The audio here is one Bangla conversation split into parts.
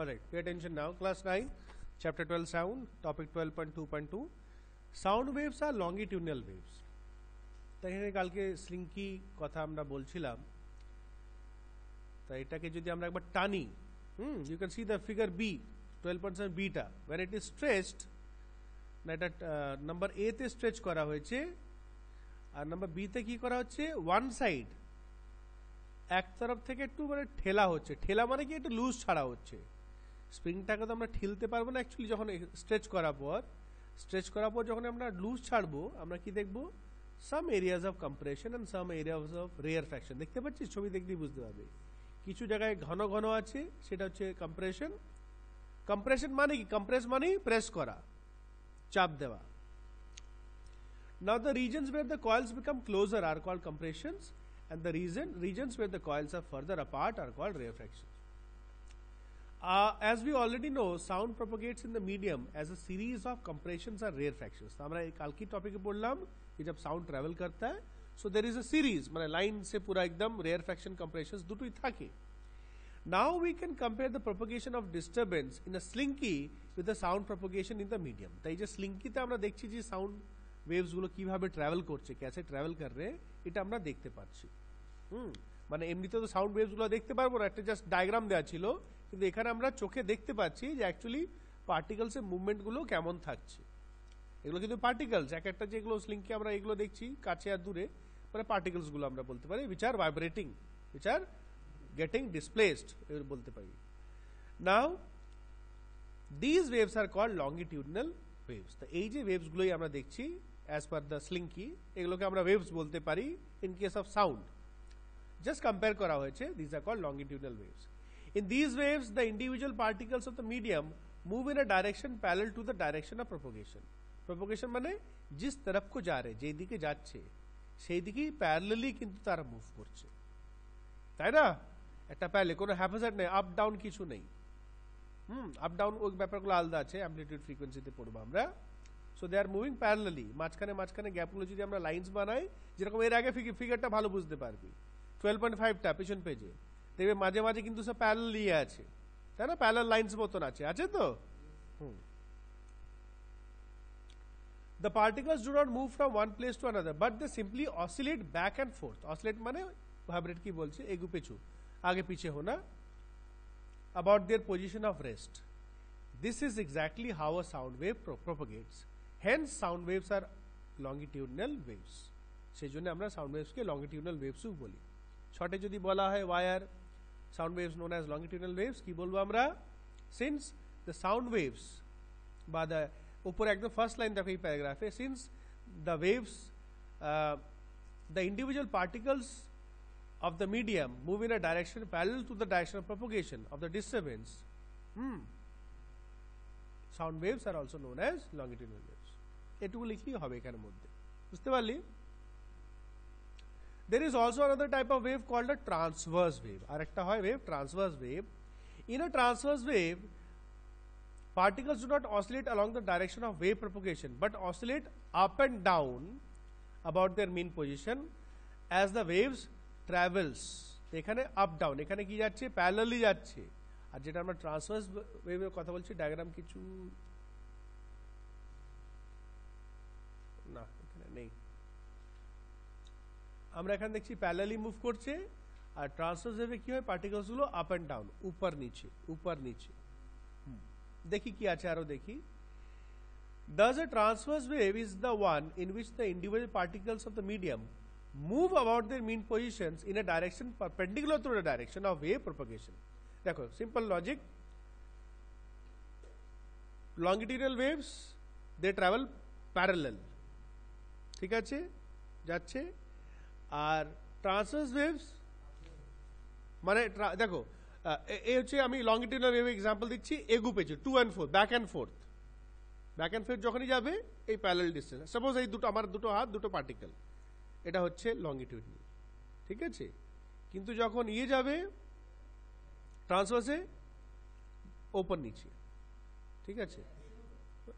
Alright, pay attention now. Class 9, chapter 12 sound, topic 12.2.2. Sound waves are longitudinal waves. তাই এখানে কালকে স্লিঙ্কি কথা আমরা বলছিলাম, তাই এটাকে যদি আমরা একবার টানি, you can see the figure B, 12% beta, when it is stretched, না এটা নাম্বার A তে স্ট্রেচ করা হয়েছে আর নাম্বার B তে কি করা হচ্ছে, ওয়ান সাইড এক তরফ থেকে একটু মানে ঠেলা হচ্ছে, ঠেলা মানে কি একটু লুজ ছাড়া হচ্ছে। স্প্রিংটাকে তো আমরা ঠেলতে পারবো না অ্যাকচুয়ালি, যখন স্ট্রেচ করার পর যখন আমরা লুজ ছাড়বো আমরা কি দেখবো, some areas of compression and some areas of rarefaction. দেখতে পাচ্ছিস, ছবি দেখলেই বুঝতে পারবে। কিছু জায়গায় ঘন ঘন আছে, সেটা হচ্ছে কম্প্রেশন। কম্প্রেশন মানে কি, কম্প্রেস মানে প্রেস করা, চাপ দেওয়া। Now the regions where the coils become closer are called compressions, and the regions where the coils are further apart are called rarefactions. As we already know, sound propagates in the medium as a series of compressions or rarefactions. तो हमारा कल की टॉपिक पे बोलना कि जब साउंड ट्रैवल करता है, so there is a series, मतलब लाइन से पूरा एकदम rarefaction compressions দুটোই থাকে। Now we can compare the propagation of disturbance in a slinky with the sound propagation in the medium. তাই যে স্লিঙ্কিতে আমরা দেখছি যে সাউন্ড ওয়েভস গুলো কিভাবে ট্রাভেল করছে, कैसे ট্রাভেল कर रहे हैं, এটা আমরা দেখতে পাচ্ছি। মানে এমনিতে তো সাউন্ড ওয়েভস গুলো দেখতে পারবো না, একটা জাস্ট ডায়াগ্রাম দেওয়া ছিল, কিন্তু এখানে আমরা চোখে দেখতে পাচ্ছি যে অ্যাকচুয়ালি পার্টিকেলস এর মুভমেন্ট গুলো কেমন থাকছে। এগুলো কিন্তু পার্টিকেলস, এক একটা যেগুলো স্লিঙ্কি আমরা এগুলো দেখছি কাছে আর দূরে, মানে পার্টিকেলস গুলো আমরা বলতে পারি which are vibrating, which are getting displaced এগুলো বলতে পারি। Now these waves are called longitudinal waves. তো এই যে ওয়েভস গুলোই আমরা দেখছি as per the slinky, এগুলোকে আমরা ওয়েভস বলতে পারি in case of sound. Just compare করা হয়েছে, these are called longitudinal waves. In these waves, the individual particles of the medium move in a direction parallel to the direction of propagation. Propagation মানে जिस तरफ को जा रहे, যেই দিকে যাচ্ছে সেই দিকেই প্যারালালি কিন্তু তারা মুভ করছে, তাই না? একটা প্যারালাল, কোনো হ্যাফাজার্ড নেই, আপ ডাউন কিছু নেই। আপ ডাউন ওই ব্যাপারগুলো আলাদা আছে, অ্যামপ্লিটিউড ফ্রিকোয়েন্সিতে পড়বো আমরা। So they are moving parallelly, মাঝখানে গ্যাপগুলো যদি আমরা লাইন্স বানাই, যেরকম এর আগে ফিগারটা ভালো বুঝতে পারবি, 12.5টা পিছন পেজে দেখবে মাঝে মাঝে কিন্তু সব প্যারালালি আছে, তাই না? প্যারালাল লাইন্স মতন আছে তো। The particles do not move from one place to another, but they simply oscillate back and forth. Oscillate মানে ভাইব্রেট কি বলছে, এগু পেছু, আগে পিছে হোনা, about their position of rest. This is exactly how a sound wave propagates. Hence sound waves are longitudinal waves. সেই জন্য আমরা সাউন্ড ওয়েভসকে লংগিটিউডনাল ওয়েভসও বলি। শর্টে যদি বলা হয় why are sound waves known as longitudinal waves, কি বলবো আমরা, since the sound waves বা the উপরে একদম ফার্স্ট লাইন দেখো এই প্যারাগ্রাফে, since the waves the individual particles of the medium move in a direction parallel to the direction of propagation of the disturbance, sound waves are also known as longitudinal waves. এটুকু লিখলেই হবে এখানের মধ্যে, বুঝতে পারলি? There is also another type of wave called a transverse wave. আর একটা হয় wave transverse wave. In a transverse wave, particles do not oscillate along the direction of wave propagation, but oscillate up and down about their mean position as the waves travels. এখানে আপ ডাউন, এখানে কি যাচ্ছে, প্যারালালি যাচ্ছে। আর যেটা আমরা ট্রান্সভার্স ওয়েভের কথা বলছি, ডায়াগ্রাম কিছু না এখানে নেই, আমরা এখানে দেখছি প্যারালালি মুভ করছে। আর ট্রান্সভার্স ওয়েভে কি হয়, পার্টিকেলস গুলো আপ এন্ড ডাউন, উপর নিচে। দেখি কি আছে আরো দেখি। Thus a transverse wave is the one in which the individual particles of the medium move about their mean positions in a direction perpendicular to the direction of wave propagation. দেখো simple logic, longitudinal waves they travel parallel, ঠিক আছে, যাচ্ছে। আর ট্রান্সভার্স ওয়েভস মানে দেখো এই হচ্ছে, আমি লংগিটিউডনাল ওয়েভ এক্সাম্পল দিচ্ছি, এগু পেছু, to and fro, back and forth যখনই যাবে এই প্যারালাল ডিসটেন্স, সাপোজ এই দুটো আমার দুটো হাত, দুটো পার্টিকেল, এটা হচ্ছে লংগিটিউডনাল, ঠিক আছে। কিন্তু যখন ইয়ে যাবে ট্রান্সভার্সে, ওপর নিচে, ঠিক আছে,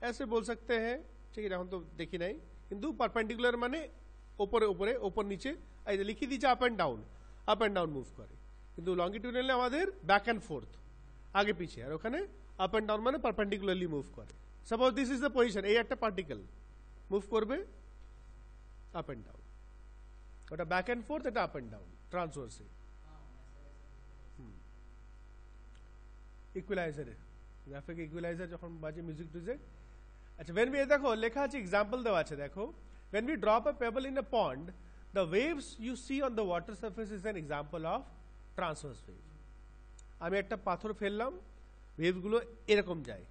ऐसे बोल सकते हैं, ঠিক আছে, এখন তো দেখি নাই, কিন্তু পারপেন্ডিকুলার মানে ওপর নিচে, এই লিখে দিচ্ছে আপ অ্যান্ড ডাউন মুভ করে। কিন্তু লংগিটিউডনালি আমাদের ব্যাক অ্যান্ড ফোর্থ, আগে পিছে, আর ওখানে আপ অ্যান্ড ডাউন মানে পারপেন্ডিকুলারলি মুভ করে। Suppose this is the position, এই একটা পার্টিকেল মুভ করবে আপ অ্যান্ড ডাউন, ওটা ব্যাক অ্যান্ড ফোর্থ, এটা আপ অ্যান্ড ডাউন ট্রান্সভার্সে। ইকুয়ালাইজারে গ্রাফিক ইকুয়ালাইজার যখন বাজে মিউজিক টুজিক। আচ্ছা when we দেখো লেখা আছে, এক্সাম্পল দেওয়া আছে দেখো, when we drop a pebble in a pond, the waves you see on the water surface is an example of transverse wave. আমি একটা পাথর ফেললাম, ওয়েভগুলো এরকম যায়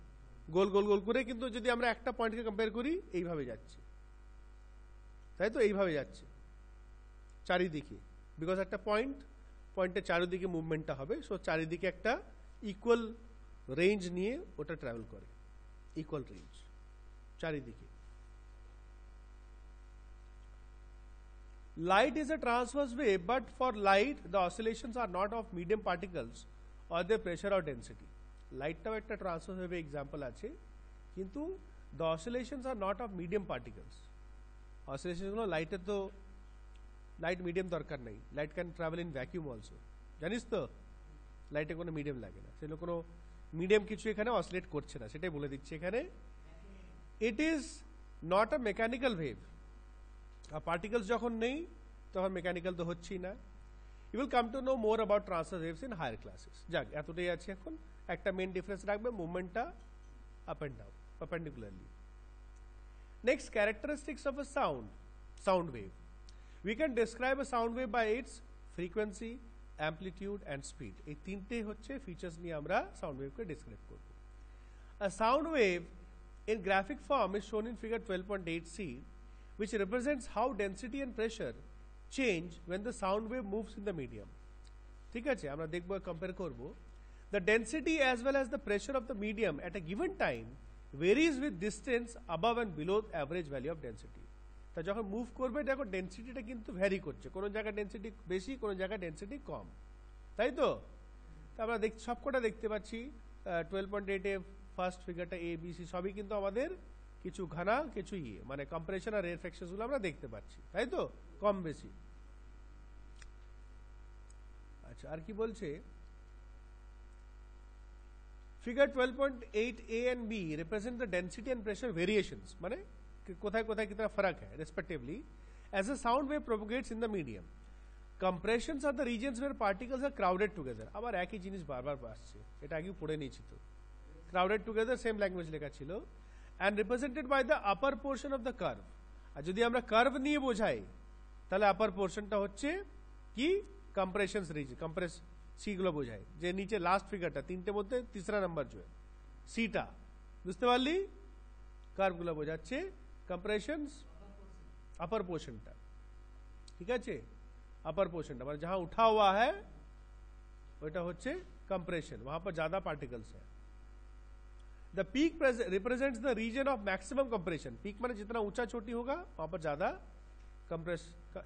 গোল গোল গোল করে, কিন্তু যদি আমরা একটা পয়েন্টকে কম্পেয়ার করি এইভাবে যাচ্ছে, তাই তো এইভাবে যাচ্ছে চারিদিকে, বিকজ একটা পয়েন্টের চারিদিকে মুভমেন্টটা হবে, সো চারিদিকে একটা ইকুয়াল রেঞ্জ নিয়ে ওটা ট্রাভেল করে, ইকুয়াল রেঞ্জ চারিদিকে। Light is a transverse wave, but for light the oscillations are not of medium particles or their pressure or density. Lightটাও একটা ট্রান্সভার্স ওয়েভের এক্সাম্পল আছে, কিন্তু the oscillations are not of medium particles. Oscillations গুলো লাইটের তো লাইট মিডিয়াম দরকার নেই, light can travel in vacuum also, জানিস তো লাইটে কোনো মিডিয়াম লাগে না, সেগুলো কোনো মিডিয়াম কিছু এখানে অসিলেট করছে না, সেটাই বলে দিচ্ছি এখানে। It is not a mechanical wave, আর পার্টিকেলস যখন নেই তখন মেকানিক্যাল তো হচ্ছেই না। You will come to know more about transverse waves in higher classes. যাক, এতটাই আছে এখন। একটা মেন ডিফারেন্স রাখবে, মুভমেন্টটা up and down perpendicularly. Next, characteristics of a sound wave. We can describe a sound wave by its frequency, amplitude and speed. এই তিনটে হচ্ছে ফিচার্স নিয়ে আমরা সাউন্ড ওয়েভকে ডিসক্রাইব করব। আ sound wave in graphic form is shown in figure 12.8c, which represents how density and pressure change when the sound wave moves in the medium. ঠিক আছে, আমরা দেখব, কম্পেয়ার করব। The density as well as the pressure of the medium at a given time varies with distance above and below the average value of density. তা যখন মুভ করবে দেখো ডেন্সিটিটা কিন্তু ভ্যারি করছে, কোনো জায়গায় ডেন্সিটি বেশি, কোনো জায়গায় ডেন্সিটি কম, তাই তো? আমরা সবকটা দেখতে পাচ্ছি 12.8 এ ফার্স্ট ফিগারটা এ বি সি সবই কিন্তু আমাদের কিছু ঘনা কিছু মানে কম্প্রেশন আর রেয়ারফ্যাকশন গুলো আমরা দেখতে পাচ্ছি, তাই তো, কম বেশি। আচ্ছা, আর কি বলছে, figure 12.8 A and B represent the density and pressure variations, মানে কোথায় কোথায় कितना फर्क है respectively as a sound wave propagates in the medium. Compressions are the regions where particles are crowded together. আবার একই জিনিস বারবার আসছে, এটা আগেও পড়ে নিয়েছি তো। crowded together সেম ল্যাঙ্গুয়েজ লেখা ছিল, and represented by the upper portion of the curve. আর যদি আমরা কার্ভ নিয়ে বোঝাই তাহলে আপার পোর্শনটা হচ্ছে কি, কম্প্রেশনস রিজন, কম্প্রেস সি গুলো বোঝায়, যে নিচে লাস্ট ফিগারটা তিনটের মধ্যে তিসরা নাম্বার जो है সিটা, বুঝতে পারলি? কার্ভ গুলো বোঝাচ্ছে কম্প্রেশনস अपर पोर्शनটা, ঠিক আছে, अपर पोर्शनটা মানে जहां उठा हुआ है ওইটা হচ্ছে कंप्रेशन, वहां पर ज्यादा पार्टिकल्स है। The peak represents the region of maximum compression. Peak माने जितना ऊंचा चोटी होगा वहां पर ज्यादा compress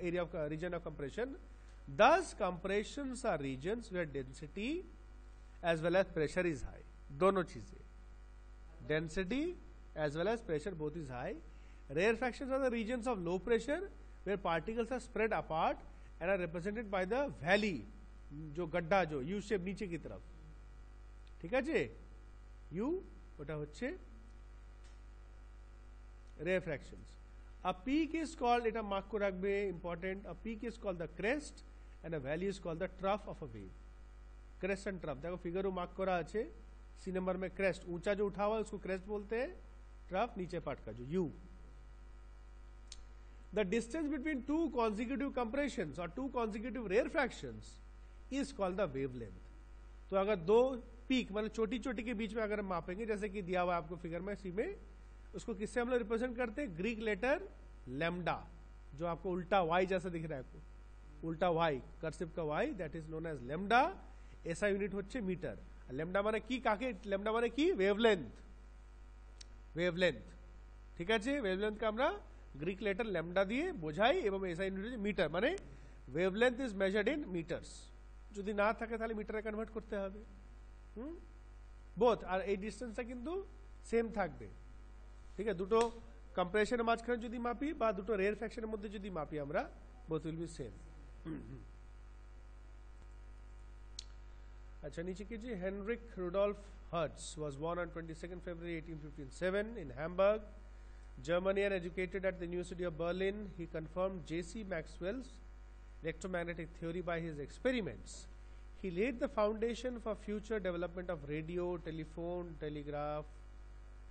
area of region of compression. Thus compressions are regions where density as well as pressure is high. दोनों चीजें, density as well as pressure both is high. Rarefactions are the regions of low pressure where particles are spread apart and are represented by the valley, जो गड्ढा जो U shape नीचे की तरफ, ठीक है जी, U ওটা হচ্ছে refractions. A peak is called, এটা মার্ক করে রাখবে, important, a peak is called the crest and a valley is called the trough of a wave. Crest and trough देखो फिगरो मार्क करा আছে, सी नंबर में क्रेस्ट ऊंचा जो उठा हुआ है उसको क्रेस्ट बोलते हैं, ट्रफ नीचे पार्ट का जो U. The distance between two consecutive compressions और two consecutive rarefactions is called the wavelength. तो अगर दो पीक मतलब छोटी छोटी के बीच में अगर हम मापेंगे, जैसे कि दिया हुआ है आपको फिगर में सी में, उसको किससे हम लोग रिप्रेजेंट करते हैं, ग्रीक लेटर लैम्डा, जो आपको उल्टा वाई जैसा दिख रहा है, आपको उल्टा वाई, कर्सिव का Y, that is known as lambda. ऐसा यूनिट হচ্ছে মিটার। ল্যাম্ডা মানে কি, কাকে ল্যাম্ডা মানে কি, ওয়েভলেন্থ, ওয়েভলেন্থ, ঠিক আছে। ওয়েভলেন্থ কে আমরা গ্রিক লেটার ল্যাম্ডা দিয়ে বোঝাই এবং এসআই ইউনিট হচ্ছে মিটার, মানে wavelength is measured in metres. যদি না থাকে তাহলে মিটারে কনভার্ট করতে হবে। বোথ, আর এই ডিস্টেন্সটা কিন্তু সেম থাকবে, ঠিক আছে। দুটো কম্প্রেশনের মাঝখানে যদি মাপি বা দুটো রেয়ারফ্যাকশনের মধ্যে যদি মাপি আমরা, বোথ উইল বি সেম। अच्छा नीचे कीजिए. Heinrich Rudolf Hertz was born on 22nd February 1857 in Hamburg, Germany, and educated at the University of Berlin. He confirmed J.C. Maxwell's electromagnetic theory by his experiments. He laid the foundation for future development of radio, telephone, telegraph,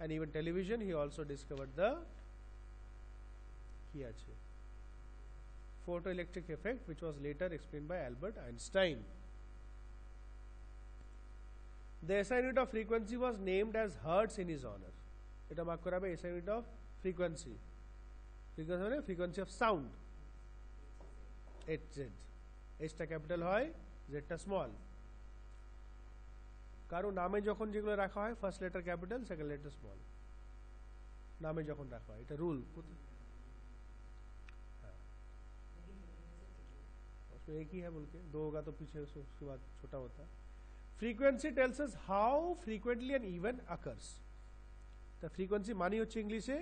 and even television. He also discovered the photoelectric effect, which was later explained by Albert Einstein. The SI unit of frequency was named as hertz in his honor. এটা মার্ক করা হবে SI unit of frequency. Frequency মানে frequency of sound. HZ. H টা ক্যাপিটাল হয়, Z টা স্মল. কারো নামে যখন যেগুলো রাখা হয় first letter capital, second letter small. नामे যখন রাখা হয় এটা रूल. उसमें एक ही है बोल के, दो होगा तो पीछे उसके बाद छोटा होता है. Frequency tells us how frequently an event occurs. तो frequency मानी होती इंग्लिश है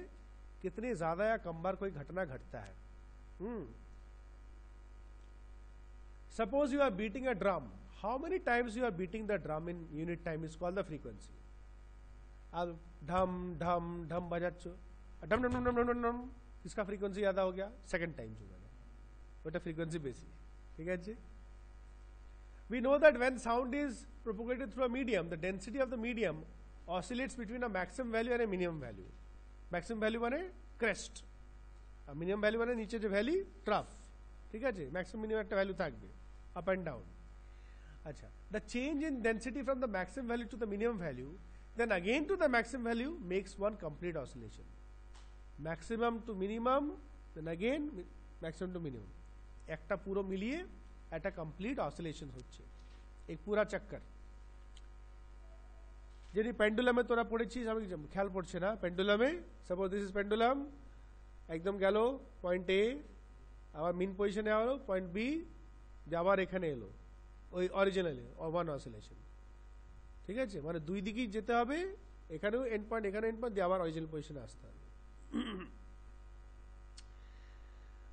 कितने ज्यादा या कम बार कोई घटना घटता है. Suppose you are beating a drum. How many times you are beating the drum in unit time is called the frequency. अब ढम ढम ढम बजाচ্ছো, ढम ढम ढम ढम ढम ढम, इसका frequency ज्यादा हो गया, second time जो बजा, बट frequency बेसी है. ठीक है जी. We know that when sound is propagated through a medium, the density of the medium oscillates between a maximum value and a minimum value. Maximum value माने crest, minimum value माने नीचे जो valley trough. ठीक है जी. Maximum minimum একটা value থাকবে, up and down. अच्छा, the change in density from the maximum value to the minimum value, then again to the maximum value, makes one complete oscillation. Maximum to minimum, then again maximum to minimum. একটা পুরো মিলিয়ে একটা কমপ্লিট অসিলেশন হচ্ছে, এক পুরা চক্কর. যদি পেন্ডুলামে তোরা পড়েছিস, আমি খেয়াল পড়ছে না, পেন্ডুলামে সাপোজ দিস ইজ পেন্ডুলাম, একদম গেল পয়েন্ট এ, আবার মিন পজিশনে এলো পয়েন্ট বি, আবার এখানে এলো ওই অরিজিনালি ওয়ান অসিলেশন. ঠিক আছে, মানে দুই দিকেই যেতে হবে, এখানেও এন্ড পয়েন্ট, এখানে এন্ড পয়েন্ট দিয়ে আবার অরিজিনাল পজিশনে আসতে হবে.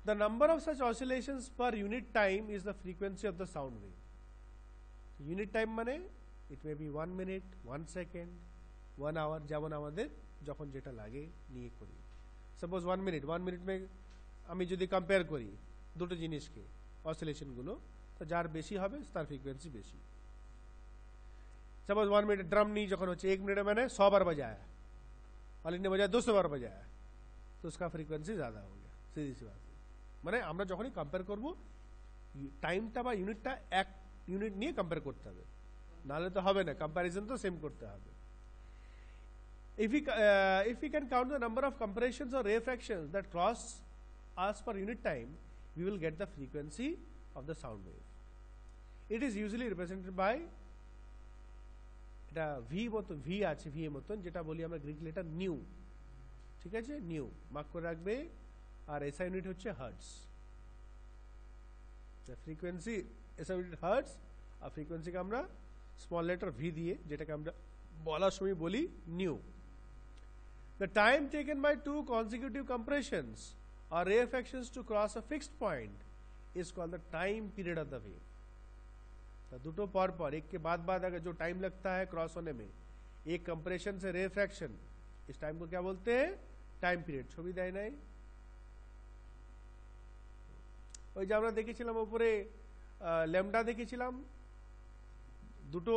The number of such oscillations per unit time is the frequency of the sound wave. Unit time মানে it may be 1 minute, 1 second, 1 hour, যেমন আমাদের যখন যেটা লাগে নিয়ে করি. Suppose 1 minute में আমি যদি কম্পেয়ার করি দুটো জিনিসকে, অসিলেশন গুলো, তো যার বেশি হবে তার ফ্রিকোয়েন্সি বেশি. Suppose 1 minute ड्रम नहीं যখন হচ্ছে 1 मिनट मैंने 100 बार बजाया, और इनने बजाया 200 बार बजाया, तो उसका फ्रीक्वेंसी ज्यादा हो गया. सीधी सी बात. মানে আমরা যখনই কম্পেয়ার করব টাইমটা বা ইউনিটটা এক ইউনিট নিয়ে কম্পেয়ার করতে হবে, নাহলে তো হবে না, কম্প্যারিজন তো সেম করতে হবে. If we can count the number of compressions or refractions that cross us per unit time, we will get the frequency of the sound wave. It is usually represented by এটা ভি মতো, ভি আছে ভি এর মতন, যেটা বলি আমরা গ্রিক লেটার নিউ. ঠিক আছে, নিউ মার্ক করে রাখবে. আর এসআই ইউনিট হচ্ছে hertz. Frequency SI unit hertz, আর ফ্রিকোয়েন্সিকে আমরা স্মল লেটার ভি দিয়ে, যেটাকে আমরা বলার সময় বলি new. The time taken by two consecutive compressions or rarefactions to cross a fixed point is called the time period of the wave. तो दुटो पर एक के बाद अगर जो टाइम लगता है क्रॉस होने में, एक कंप्रेशन से रेफ्रैक्शन, इस टाइम को क्या बोलते हैं? Time period. ছবি দেয় নাই? ওই যে আমরা দেখেছিলাম উপরে ল্যামডা দেখেছিলাম, দুটো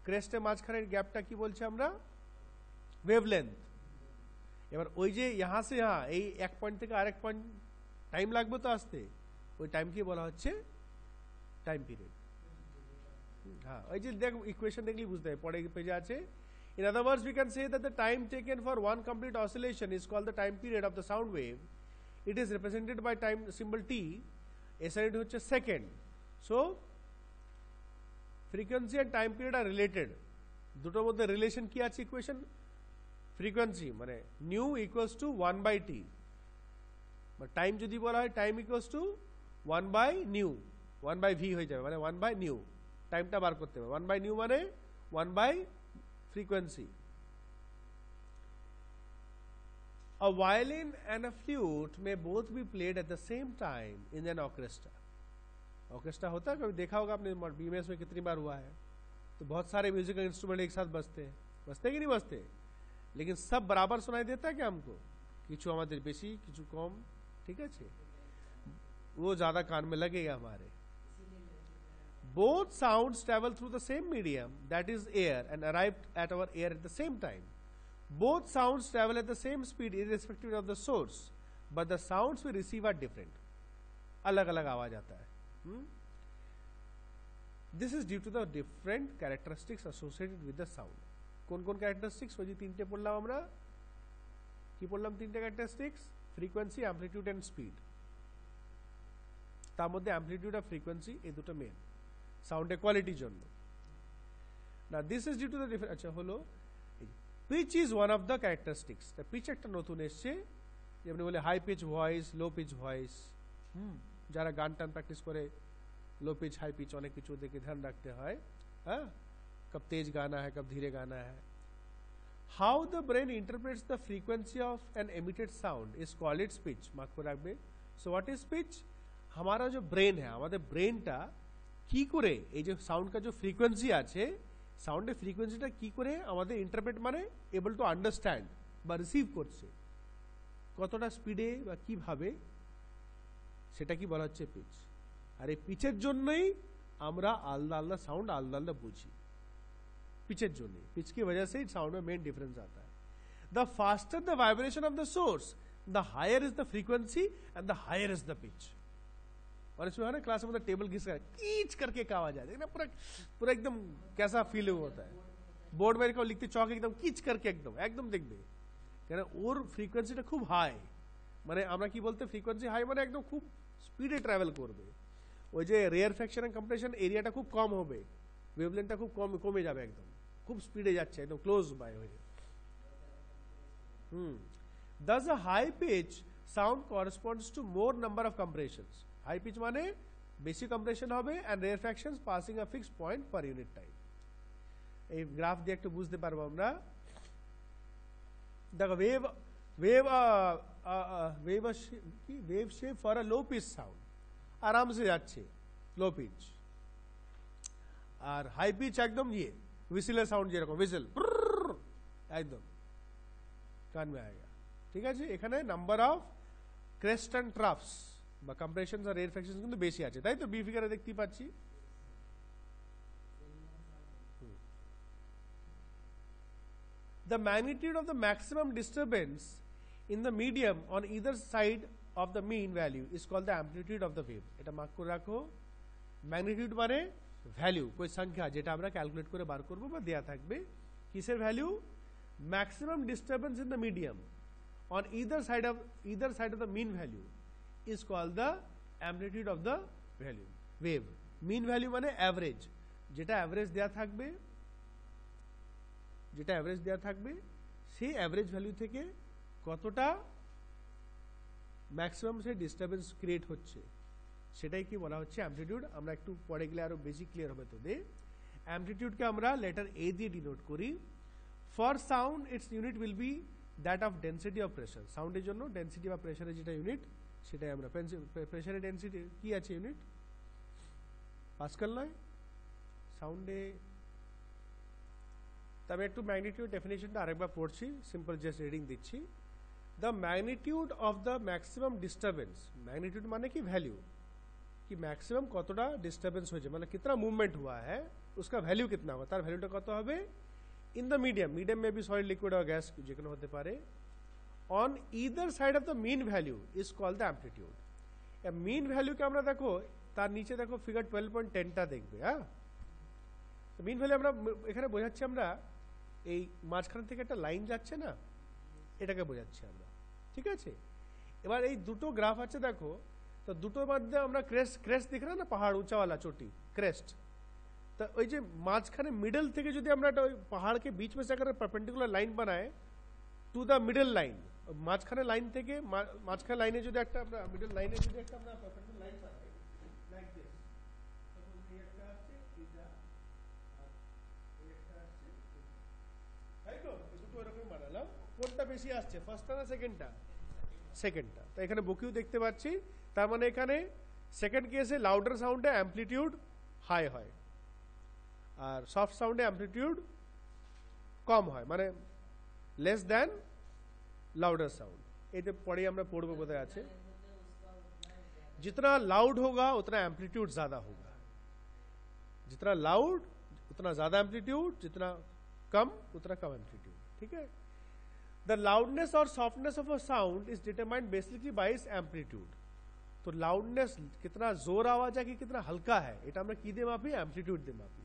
ক্রেস্টের মাঝখানের গ্যাপটা কি বলছে আমরা? ওয়েভলেন্থ. এবার ওই যে यहाँ से यहाँ এই এক পয়েন্ট থেকে আরেক পয়েন্ট টাইম লাগবে তো আসতে, ওই টাইমকে বলা হচ্ছে টাইম পিরিয়ড. হ্যাঁ, ওই যে দেখ ইকুয়েশন দেখলেই বুঝতে হবে, পরে পেজে আছে. In other words, we can say that the time taken for one complete oscillation is called the time period of the sound wave. It is represented by time symbol t. SI unit হচ্ছে second. So frequency and time period are related. দুটোর মধ্যে রিলেশন কি আছে? ইকুয়েশন ফ্রিকোয়েন্সি মানে নিউ ইকুয়ালস টু 1/t, বা টাইম যদি বলা হয় টাইম ইকুয়ালস টু 1/নিউ, 1/v হয়ে যাবে, মানে 1/নিউ. টাইমটা বার করতে হবে, 1/নিউ মানে 1/frequency. A violin and a flute may both be played at the same time in an orchestra. Orchestra होता है, कभी देखा होगा आपने, बीएमएस में कितनी बार हुआ है. तो बहुत सारे म्यूजिकल इंस्ट्रूमेंट एक साथ बजते कि नहीं बजते, लेकिन सब बराबर सुनाई देता है क्या हमको? किछु हमारे बेशी किछु कम, ठीक है, वो ज्यादा कान में लगेगा हमारे। Both sounds travel through the same medium, that is air, and arrive at our ear at the same time. Both sounds travel at the same speed irrespective of the source, but the sounds we receive are different. अलग अलग आवाज आता है। This is due to the different characteristics associated with the sound. কোন কোন characteristics? ওই যে তিনটে পড়লাম আমরা, কি পড়লাম তিনটে characteristics? Frequency, amplitude and speed. তার মধ্যে amplitude আর frequency এই দুটো মেন সাউন্ডের কোয়ালিটির জন্য। না this is due to the different, আচ্ছা হলো pitch is one of the characteristics. তা পিচ একটা নতুন এসছে, যেমনি বলে high pitch voice, low pitch voice. যারা গান টান প্র্যাকটিস করে লো पिच हाई पिच অনেক কিছু ওদেরকে ধ্যান রাখতে হয়, হ্যাঁ, कब तेज गाना है कब धीरे गाना है। How the brain interprets the frequency of an emitted sound is called its pitch. Mark করে রাখবে। So what is pitch? हमारा जो ब्रेन है, আমাদের ব্রেনটা কি করে এই যে সাউন্ডের যে ফ্রিকোয়েন্সি আছে, সাউন্ডের ফ্রিকোয়েন্সিটা কি করে আমাদের ইন্টারপ্রেট মানে এবল টু আন্ডারস্ট্যান্ড বা রিসিভ করছে, কতটা স্পিডে বা কিভাবে, সেটা কি বলা হচ্ছে পিচ। আর এই পিচের জন্যই আমরা আলাদা আলাদা সাউন্ড আলাদা আলাদা বুঝি, पिचर जो नहीं, पिच की वजह से साउंड में मेन डिफरेंस आता है। The faster the vibration of the source, the higher is the frequency and the higher is the pitch. और इसमें है ना क्लास में टेबल घिसका कीच करके एक आवाज आती है ना, पूरा पूरा एकदम कैसा फीलिंग होता है। बोर्ड में लिखते चौक एकदम कीच करके एकदम एकदम देखबे, কেন ওর ফ্রিকোয়েন্সিটা খুব হাই, মানে আমরা কি বলতে ফ্রিকোয়েন্সি হাই মানে একদম খুব স্পিডে ট্রাভেল করবে। ওই যে রেয়ার ফ্র্যাকশন এন্ড কম্প্রেশন এরিয়াটা খুব কম হবে, ওয়েভলেন্থটা খুব কমে যাবে, একদম খুব স্পিডে যাচ্ছে, একদম ক্লোজ বাই হয়ে। Thus a high pitch sound corresponds to more number of compressions. High pitch মানে বেশি কম্প্রেশন হবে and rarefactions passing a fixed point per unit time. এই গ্রাফ দিয়ে একটু বুঝতে পারবো আমরা। দেখো wave shape for a low pitch sound आराम से যাচ্ছে लो pitch, আর হাই পিচ একদম ইয়ে হুইসেলের সাউন্ড যেরকম হুইসেল একদম কান মে আয়েগা, ঠিক আছে। এখানে নাম্বার অফ ক্রেস্ট এন্ড ট্রাফস বা কম্প্রেশনস আর রেয়ারফ্যাকশনস কিন্তু বেশি আছে, তাই তো বি ফিগারে দেখতে পাচ্ছি। The magnitude of the maximum disturbance in the medium on either side of the mean value is called the amplitude of the wave. এটা মার্ক করে রাখো। ম্যাগনিটিউড মানে ভ্যালু, কোই সংখ্যা যেটা আমরা ক্যালকুলেট করে বার করব বা দেয়া থাকবে। কিসের value? Maximum disturbance in the medium on either side of the mean value is called the amplitude of the value wave. mean value মানে অ্যাভারেজ, যেটা অ্যাভারেজ দেয়া থাকবে, সেই অ্যাভারেজ ভ্যালু থেকে কতটা ম্যাক্সিমাম সে ডিস্টারবেন্স ক্রিয়েট হচ্ছে, সেটাই কি বলা হচ্ছে অ্যামপ্লিটিউড। আমরা একটু পরে গেলে আরো বেশি ক্লিয়ার হবে তো। অ্যামপ্লিটিউডকে আমরা লেটার এ দিয়ে ডিনোট করি। For sound it's unit will be that of density of pressure. সাউন্ডের জন্য ডেন্সিটি বা প্রেসারের যেটা ইউনিট, সেটাই আমরা প্রেসারের ডেন্সিটি কি আছে ইউনিট? পাস্কাল নয় সাউন্ডে। তবে একটু ম্যাগনিটিউড ডেফিনেশনটা আরেকবার পড়ছি, সিম্পল জাস্ট রিডিং দিচ্ছি। The magnitude of the maximum disturbance, magnitude মানে কি ভ্যালू, कि मैक्सिमम কতটা ডিস্টারবেন্স হয়েছে মানে कितना मूवमेंट हुआ है, उसका वैल्यू कितना होगा, তার ভ্যালুটা কত হবে? इन द मीडियम, मीडियम में भी सॉलिड लिक्विड और गैस যে কোনো হতে পারে। On either side of the mean value is called the amplitude. Mean ভ্যালুকে আমরা দেখো তার নিচে দেখো ফিগার 12.10টা দেখবে। হ্যাঁ, মিন ভ্যালু আমরা এখানে বোঝাচ্ছি, আমরা এই মাঝখান থেকে একটা লাইন যাচ্ছে না, এটাকে বোঝাচ্ছি আমরা, ঠিক আছে। এবার এই দুটো গ্রাফ আছে দেখো, তো দুটোর মধ্যে আমরা ক্রেস্ট দেখ না, পাহাড় উঁচাওয়ালা চोटी ক্রেস্ট, तो ওই যে মাঝখানে মিডল থেকে যদি আমরা একটা ওই পাহাড়কে बीच में से अगर परपेंडिकुलर लाइन बनाए टू द मिडल लाइन, মাঝখানে লাইন থেকে মাঝখানে লাইনে যদি একটা আমরা মিডল লাইনে যদি একটা আমরা परपेंडिकुलर লাইন বানাই লাইক দিস, তখন এই একটা আছে এটা আর এই একটা আছে, তাই তো দুটো এরকম বানালাম। কোনটা বেশি আসছে, ফার্স্টটা না সেকেন্ডটা? সেকেন্ডটা। তো এখানে বকিউ দেখতে পাচ্ছি, তার মানে এখানে সেকেন্ড কেসে লাউডার সাউন্ডে অ্যামপ্লিটিউড হাই হয়, আর সফট সাউন্ডে অ্যাম্পলিটিউড কম হয়, মানে লেস দেন लाउडर साउंड। ये तो पढ़ी हमने पढ़ को बताया আছে, जितना लाउड होगा उतना एम्पलीट्यूड ज्यादा होगा, जितना लाउड उतना ज्यादा एम्पलीट्यूड, जितना कम उतना कम एम्पलीट्यूड। ठीक है। द लाउडनेस और softness of a sound is determined basically bye it's amplitude. तो लाउडनेस कितना जोर आवाज है कि कितना हल्का है, এটা আমরা কি দিয়ে মাপি? एम्पलीट्यूड দিয়ে মাপি।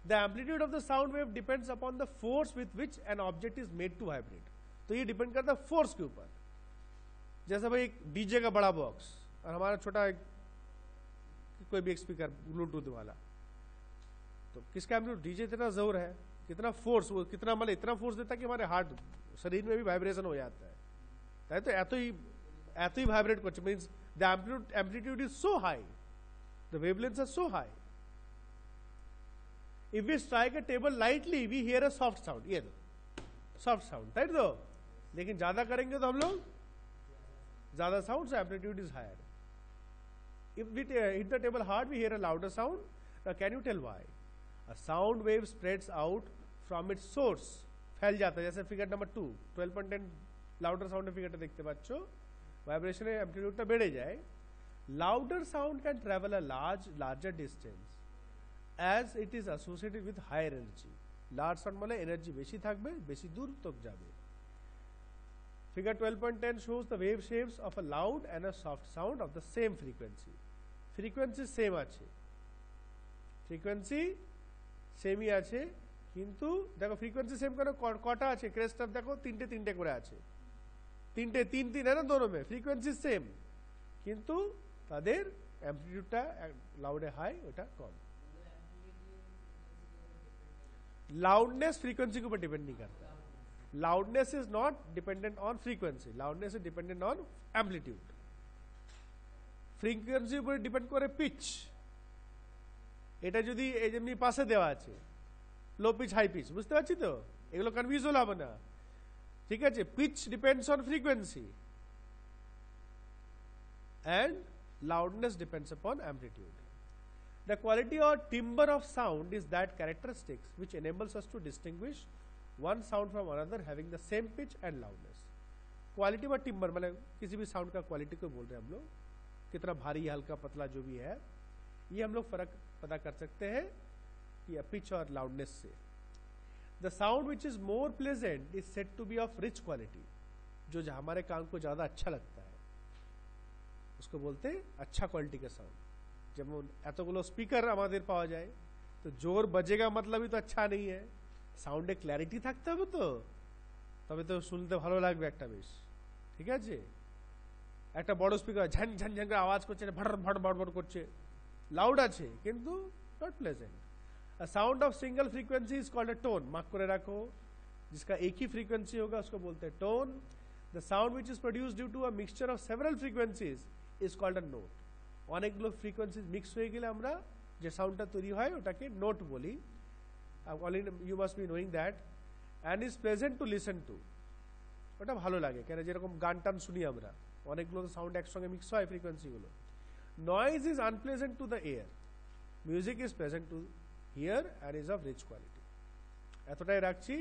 The amplitude of the sound wave depends upon the force with which an object is made to vibrate. तो ये डिपेंड करता है फोर्स के ऊपर। जैसे भाई एक डीजे का बड़ा बॉक्स और हमारा छोटा एक कोई भी एक स्पीकर ब्लूटूथ वाला, तो किसका एम्पलीट्यूड? डीजे इतना जोर है, कितना फोर्स, वो कितना मतलब इतना फोर्स देता है कि हमारे हार्ट शरीर में भी वाइब्रेशन हो जाता है। तो एत ही वाइब्रेट करছে, means the amplitude is so high, the wavelengths are so high. If we strike a table lightly we hear a soft sound, ये सॉफ्ट साउंड, राइट दो। लेकिन ज्यादा करेंगे तो हम लोग ज्यादा sound, so amplitude is higher. If we hit the table hard, we hear a louder sound. Now, can you tell why? A sound wave spreads out from its source. फैल जाता है, जैसे figure number 2 12.10 louder sound figure देखते बच्चों, वाइब्रेशन एम्पलीट्यूड बेड़े जाए। Louder sound can travel a larger distance as it is associated with higher energy. Large sound মানে एनर्जी বেশি থাকবে, বেশি দূর तक যাবে। Figure 12.10 shows the wave shapes of a loud and a soft sound of the same frequency. Frequency same আছে, frequency same ही আছে, কিন্তু দেখো frequency same কেন কটা আছে? ক্রেস্টার দেখো তিনটে তিনটে করে আছে, তিনটে তিন তিন है ना दोनों में, frequency same, কিন্তু তাদের অ্যাম্পলিটিউডটা লাউডে হাই, ওটা কম। लाउडनेस फ्रीक्वेंसी के ऊपर डिपेंड नहीं करता। Loudness is not dependent on frequency, loudness is dependent on amplitude. Frequency ऊपर डिपेंड करे पिच, এটা যদি এই যেমনি পাশে দেওয়া আছে লো পিচ হাই পিচ, বুঝতে পারছি তো? এগুলো কনফিউজ হলো হবে না, ঠিক আছে? Pitch depends on frequency and loudness depends upon amplitude. The quality or timbre of sound is that characteristics which enables us to distinguish one sound from another having the same pitch and loudness. Quality व टिम्बर मतलब किसी भी साउंड का क्वालिटी को बोल रहे हैं हम लोग, कितना भारी हल्का पतला जो भी है, ये हम लोग फर्क पता कर सकते हैं कि पिच और लाउडनेस से। The sound which is more pleasant is said to be of rich quality. जो हमारे कान को ज्यादा अच्छा लगता है उसको बोलते हैं अच्छा क्वालिटी का साउंड। যেমন এতগুলো স্পিকার আমাদের পাওয়া যায়, তো জোর বাজেগা মতলবই তো अच्छा नहीं है, সাউন্ডে ক্ল্যারিটি থাকতে হবে, তো তবে তো শুনতে ভালো লাগবে একটা বেশ, ঠিক আছে? একটা বড় স্পিকার ঝন ঝন ঝন করে আওয়াজ করছে, ভড় ভড় ভড় ভড় করছে, লাউড আছে কিন্তু not pleasant. A sound of single frequency is called a tone. Mark করে রাখো, जिसका एक ही फ्रीक्वेंसी होगा उसको बोलते हैं tone. The sound which is produced due to a mixture of several frequencies is called a note. অনেকগুলো ফ্রিকোয়েন্সি মিক্স হয়ে গেলে আমরা যে সাউন্ডটা তৈরি হয় ওটাকে নোট বলি। You must be knowing that and is pleasant to listen to. ওটা ভালো লাগে, কেন যেরকম গান টান শুনি আমরা, অনেকগুলো সাউন্ড একসঙ্গে মিক্স হয় ফ্রিকোয়েন্সিগুলো। Noise is unpleasant to the ear, music is pleasant to hear and is of rich quality. এতটাই রাখছি।